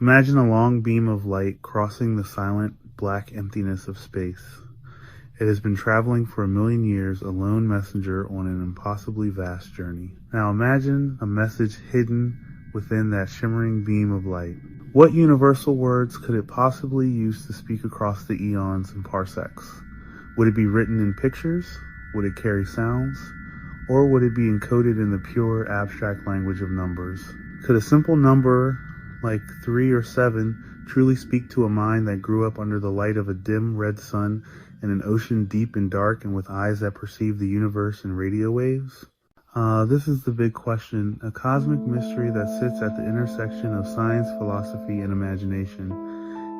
Imagine a long beam of light crossing the silent, black emptiness of space. It has been traveling for 1,000,000 years, a lone messenger on an impossibly vast journey. Now imagine a message hidden within that shimmering beam of light. What universal words could it possibly use to speak across the eons and parsecs? Would it be written in pictures? Would it carry sounds? Or would it be encoded in the pure, abstract language of numbers? Could a simple number like 3 or 7 truly speak to a mind that grew up under the light of a dim red sun in an ocean deep and dark and with eyes that perceive the universe in radio waves? This is the big question, a cosmic mystery that sits at the intersection of science, philosophy, and imagination.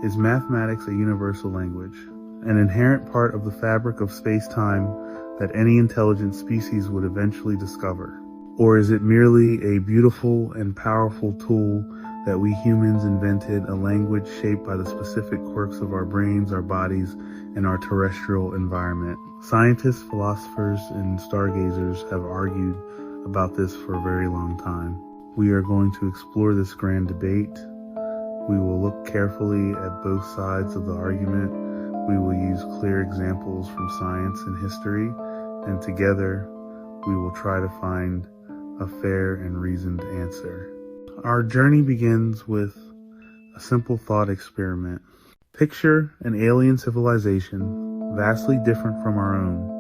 Is mathematics a universal language, an inherent part of the fabric of space-time that any intelligent species would eventually discover? Or is it merely a beautiful and powerful tool that we humans invented, a language shaped by the specific quirks of our brains, our bodies, and our terrestrial environment? Scientists, philosophers, and stargazers have argued about this for a very long time. We are going to explore this grand debate. We will look carefully at both sides of the argument. We will use clear examples from science and history, and together we will try to find a fair and reasoned answer. Our journey begins with a simple thought experiment. Picture an alien civilization vastly different from our own.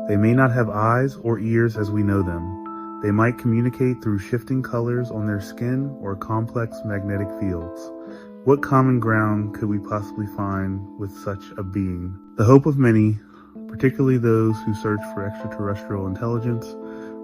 They may not have eyes or ears as we know them. They might communicate through shifting colors on their skin or complex magnetic fields. What common ground could we possibly find with such a being? The hope of many, particularly those who search for extraterrestrial intelligence,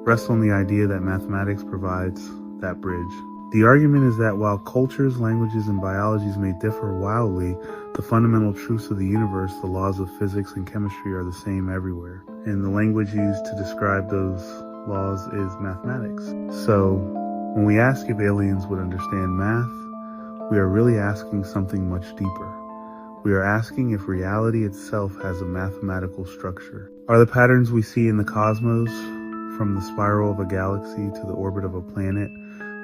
rests on the idea that mathematics provides that bridge. The argument is that while cultures, languages, and biologies may differ wildly, the fundamental truths of the universe, the laws of physics and chemistry, are the same everywhere. And the language used to describe those laws is mathematics. So, when we ask if aliens would understand math, we are really asking something much deeper. We are asking if reality itself has a mathematical structure. Are the patterns we see in the cosmos, from the spiral of a galaxy to the orbit of a planet,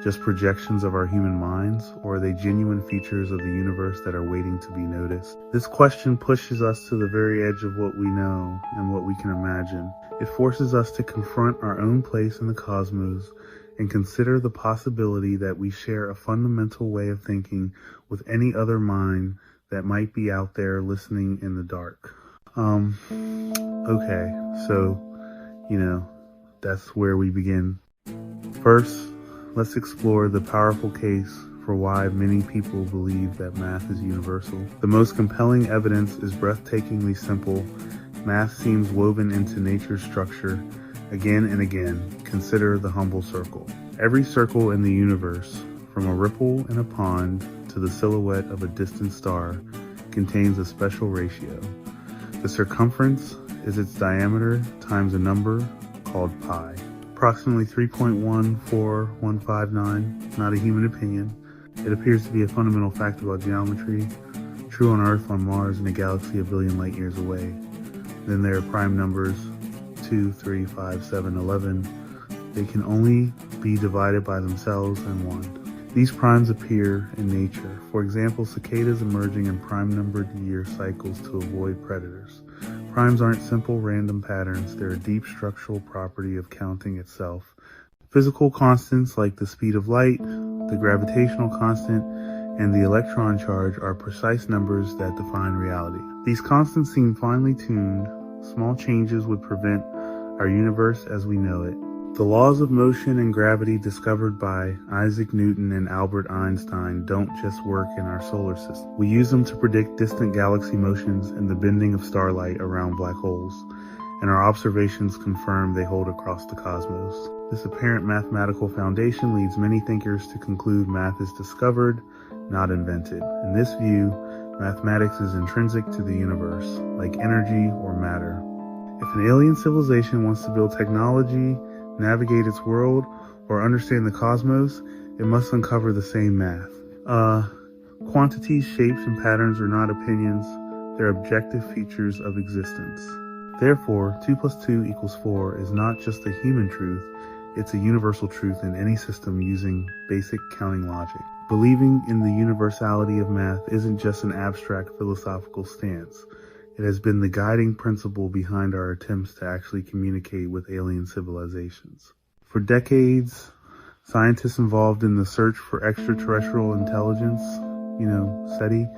just projections of our human minds, or are they genuine features of the universe that are waiting to be noticed? This question pushes us to the very edge of what we know and what we can imagine. It forces us to confront our own place in the cosmos and consider the possibility that we share a fundamental way of thinking with any other mind that might be out there listening in the dark. Okay, so, that's where we begin. First, let's explore the powerful case for why many people believe that math is universal. The most compelling evidence is breathtakingly simple. Math seems woven into nature's structure again and again. Consider the humble circle. Every circle in the universe, from a ripple in a pond to the silhouette of a distant star, contains a special ratio. The circumference is its diameter times a number called pi. Approximately 3.14159, not a human opinion. It appears to be a fundamental fact about geometry, true on Earth, on Mars, and a galaxy a billion light years away. Then there are prime numbers 2, 3, 5, 7, 11. They can only be divided by themselves and 1. These primes appear in nature. For example, cicadas emerging in prime-numbered year cycles to avoid predators. Primes aren't simple random patterns, they're a deep structural property of counting itself. Physical constants like the speed of light, the gravitational constant, and the electron charge are precise numbers that define reality. These constants seem finely tuned. Small changes would prevent our universe as we know it. The laws of motion and gravity discovered by Isaac Newton and Albert Einstein don't just work in our solar system. We use them to predict distant galaxy motions and the bending of starlight around black holes, and our observations confirm they hold across the cosmos. This apparent mathematical foundation leads many thinkers to conclude math is discovered, not invented. In this view, mathematics is intrinsic to the universe, like energy or matter. If an alien civilization wants to build technology, navigate its world, or understand the cosmos, it must uncover the same math. Quantities, shapes, and patterns are not opinions, they're objective features of existence. Therefore, 2 plus 2 equals 4 is not just a human truth, it's a universal truth in any system using basic counting logic. Believing in the universality of math isn't just an abstract philosophical stance. It has been the guiding principle behind our attempts to actually communicate with alien civilizations. For decades, scientists involved in the search for extraterrestrial intelligence, SETI,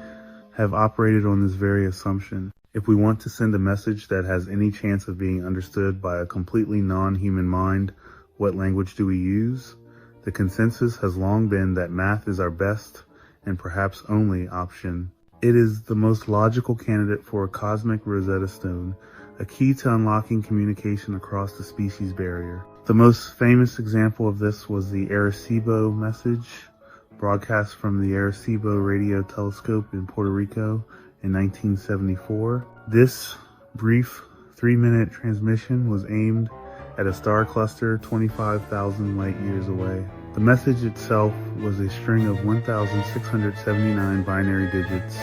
have operated on this very assumption. If we want to send a message that has any chance of being understood by a completely non-human mind, what language do we use? The consensus has long been that math is our best and perhaps only option. It is the most logical candidate for a cosmic Rosetta Stone, a key to unlocking communication across the species barrier. The most famous example of this was the Arecibo message, broadcast from the Arecibo radio telescope in Puerto Rico in 1974. This brief 3-minute transmission was aimed at a star cluster 25,000 light years away. The message itself was a string of 1,679 binary digits,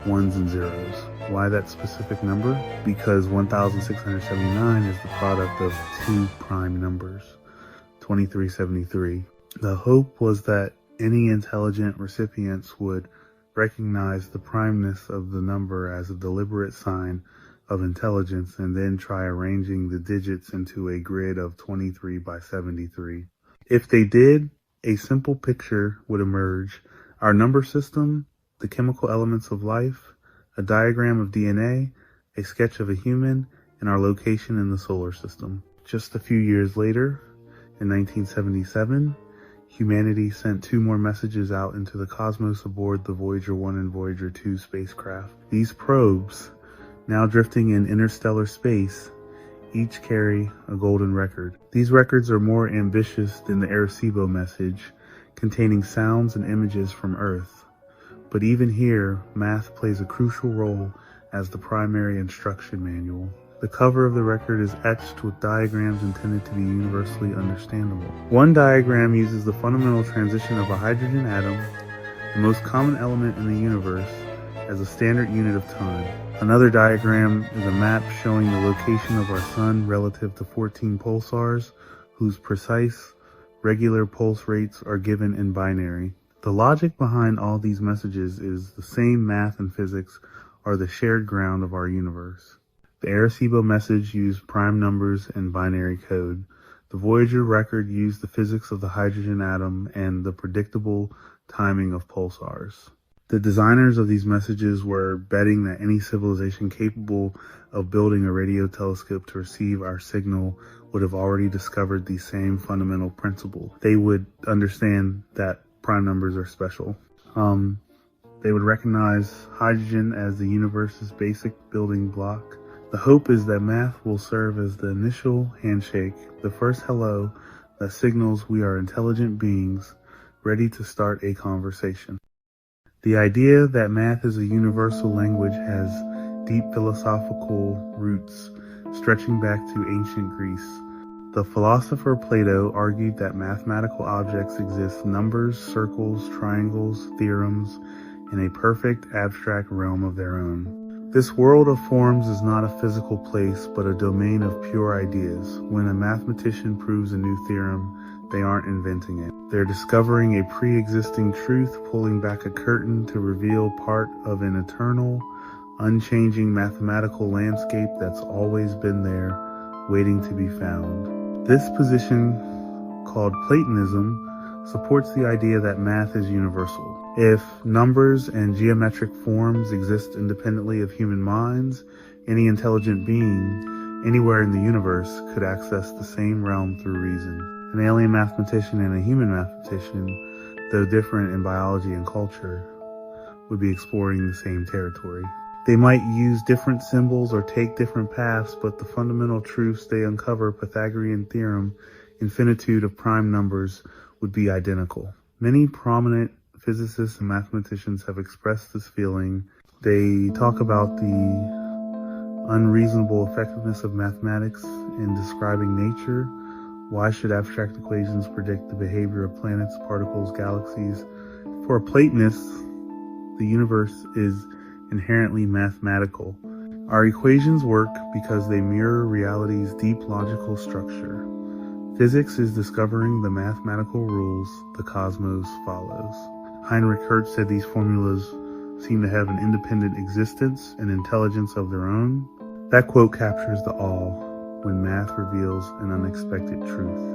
ones and zeros. Why that specific number? Because 1,679 is the product of two prime numbers, 2373. The hope was that any intelligent recipients would recognize the primeness of the number as a deliberate sign of intelligence and then try arranging the digits into a grid of 23 by 73. If they did, a simple picture would emerge: our number system, the chemical elements of life, a diagram of DNA, a sketch of a human, and our location in the solar system. Just a few years later, in 1977, humanity sent 2 more messages out into the cosmos aboard the Voyager 1 and Voyager 2 spacecraft. These probes, now drifting in interstellar space, each carry a golden record. These records are more ambitious than the Arecibo message, containing sounds and images from Earth. But even here, math plays a crucial role as the primary instruction manual. The cover of the record is etched with diagrams intended to be universally understandable. One diagram uses the fundamental transition of a hydrogen atom, the most common element in the universe, as a standard unit of time. Another diagram is a map showing the location of our sun relative to 14 pulsars, whose precise, regular pulse rates are given in binary. The logic behind all these messages is the same. Math and physics are the shared ground of our universe. The Arecibo message used prime numbers and binary code. The Voyager record used the physics of the hydrogen atom and the predictable timing of pulsars. The designers of these messages were betting that any civilization capable of building a radio telescope to receive our signal would have already discovered the same fundamental principle. They would understand that prime numbers are special. They would recognize hydrogen as the universe's basic building block. The hope is that math will serve as the initial handshake, the first hello that signals we are intelligent beings ready to start a conversation. The idea that math is a universal language has deep philosophical roots stretching back to ancient Greece. The philosopher Plato argued that mathematical objects exist: numbers, circles, triangles, theorems, in a perfect abstract realm of their own. This world of forms is not a physical place, but a domain of pure ideas. When a mathematician proves a new theorem, they aren't inventing it. They're discovering a pre-existing truth, pulling back a curtain to reveal part of an eternal, unchanging mathematical landscape that's always been there, waiting to be found. This position, called Platonism, supports the idea that math is universal. If numbers and geometric forms exist independently of human minds, any intelligent being anywhere in the universe could access the same realm through reason. An alien mathematician and a human mathematician, though different in biology and culture, would be exploring the same territory. They might use different symbols or take different paths, but the fundamental truths they uncover, Pythagorean theorem, infinitude of prime numbers, would be identical. Many prominent physicists and mathematicians have expressed this feeling. They talk about the unreasonable effectiveness of mathematics in describing nature. Why should abstract equations predict the behavior of planets, particles, galaxies? For a Platonist, the universe is inherently mathematical. Our equations work because they mirror reality's deep logical structure. Physics is discovering the mathematical rules the cosmos follows. Heinrich Hertz said these formulas seem to have an independent existence and intelligence of their own. That quote captures the awe when math reveals an unexpected truth.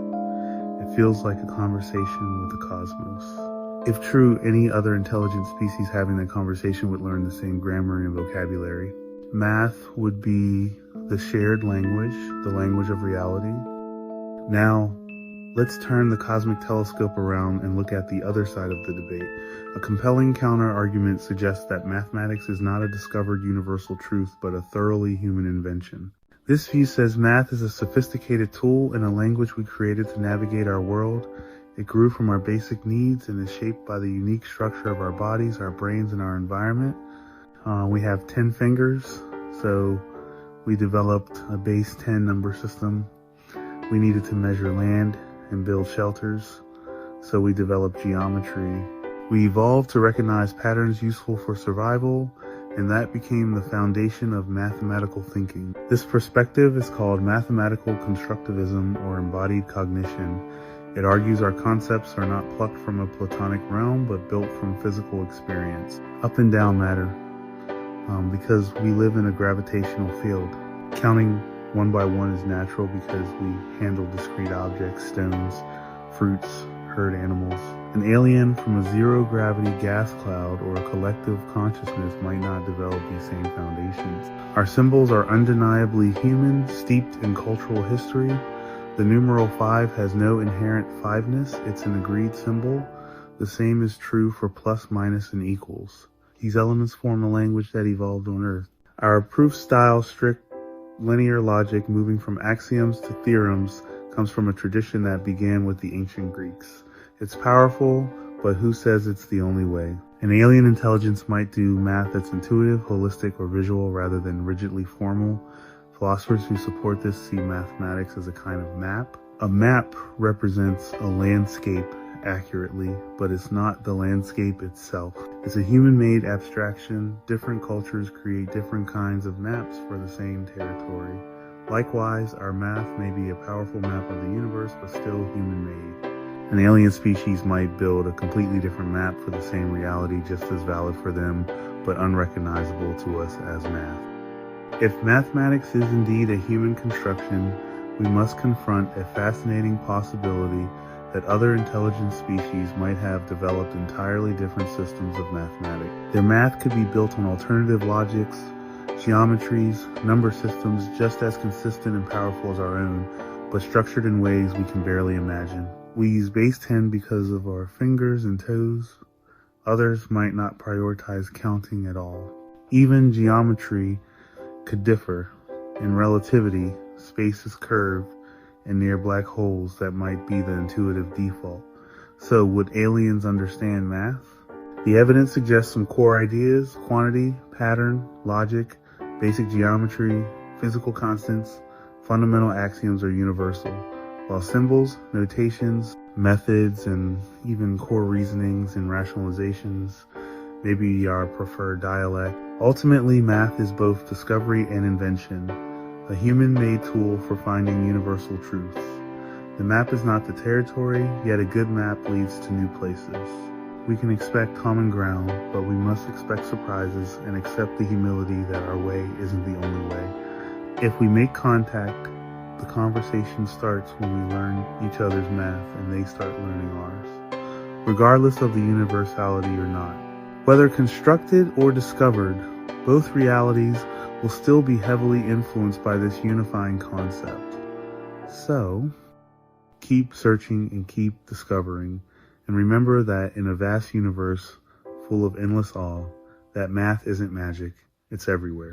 It feels like a conversation with the cosmos. If true, any other intelligent species having that conversation would learn the same grammar and vocabulary. Math would be the shared language, the language of reality. Now, let's turn the cosmic telescope around and look at the other side of the debate. A compelling counter-argument suggests that mathematics is not a discovered universal truth, but a thoroughly human invention. This view says math is a sophisticated tool and a language we created to navigate our world. It grew from our basic needs and is shaped by the unique structure of our bodies, our brains, and our environment. We have 10 fingers, so we developed a base 10 number system. We needed to measure land and build shelters, so we developed geometry. We evolved to recognize patterns useful for survival, and that became the foundation of mathematical thinking. This perspective is called mathematical constructivism or embodied cognition. It argues our concepts are not plucked from a Platonic realm, but built from physical experience, up and down matter, because we live in a gravitational field. Counting one by one is natural because we handle discrete objects, stones, fruits, herd animals. An alien from a zero-gravity gas cloud or a collective consciousness might not develop these same foundations. Our symbols are undeniably human, steeped in cultural history. The numeral 5 has no inherent fiveness. It's an agreed symbol. The same is true for plus, minus, and equals. These elements form the language that evolved on Earth. Our proof style, strict linear logic moving from axioms to theorems comes from a tradition that began with the ancient Greeks. It's powerful, but who says it's the only way? An alien intelligence might do math that's intuitive, holistic, or visual rather than rigidly formal. Philosophers who support this see mathematics as a kind of map. A map represents a landscape accurately, but it's not the landscape itself. It's a human-made abstraction. Different cultures create different kinds of maps for the same territory. Likewise, our math may be a powerful map of the universe, but still human-made. An alien species might build a completely different map for the same reality, just as valid for them, but unrecognizable to us as math. If mathematics is indeed a human construction, we must confront a fascinating possibility that other intelligent species might have developed entirely different systems of mathematics. Their math could be built on alternative logics, geometries, number systems just as consistent and powerful as our own, but structured in ways we can barely imagine. We use base 10 because of our fingers and toes. Others might not prioritize counting at all. Even geometry could differ. In relativity, space is curved, and near black holes that might be the intuitive default. So would aliens understand math? The evidence suggests some core ideas: quantity, pattern, logic, basic geometry, physical constants, fundamental axioms are universal, while symbols, notations, methods, and even core reasonings and rationalizations may be our preferred dialect. Ultimately, math is both discovery and invention, a human-made tool for finding universal truths. The map is not the territory, yet a good map leads to new places. We can expect common ground, but we must expect surprises and accept the humility that our way isn't the only way. If we make contact, the conversation starts when we learn each other's math and they start learning ours, regardless of the universality or not. Whether constructed or discovered, both realities will still be heavily influenced by this unifying concept. So, keep searching and keep discovering, and remember that in a vast universe full of endless awe, that math isn't magic, it's everywhere.